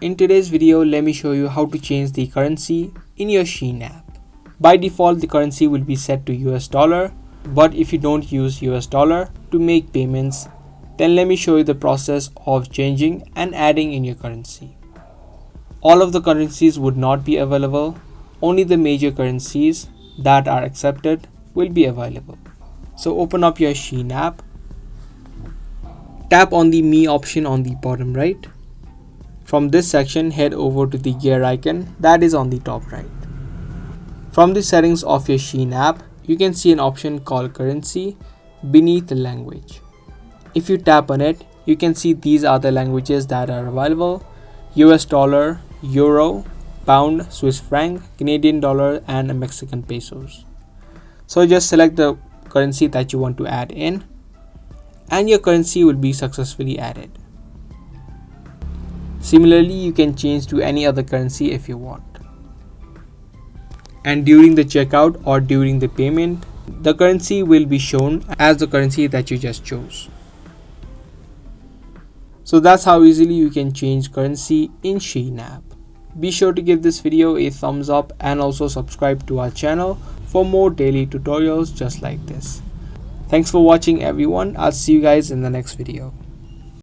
In today's video, let me show you how to change the currency in your Shein app. By default, the currency will be set to US dollar, but if you don't use US dollar to make payments, then let me show you the process of changing and adding in your currency. All of the currencies would not be available, only the major currencies that are accepted will be available. So open up your Shein app, tap on the Me option on the bottom right. From this section, head over to the gear icon that is on the top right. From the settings of your Shein app, you can see an option called Currency beneath the language. If you tap on it, you can see these are the languages that are available: US dollar, Euro, Pound, Swiss franc, Canadian dollar, and Mexican pesos. So just select the currency that you want to add in, and your currency will be successfully added. Similarly, you can change to any other currency if you want. And during the checkout or during the payment, the currency will be shown as the currency that you just chose. So that's how easily you can change currency in Shein app. Be sure to give this video a thumbs up and also subscribe to our channel for more daily tutorials just like this. Thanks for watching everyone. I'll see you guys in the next video.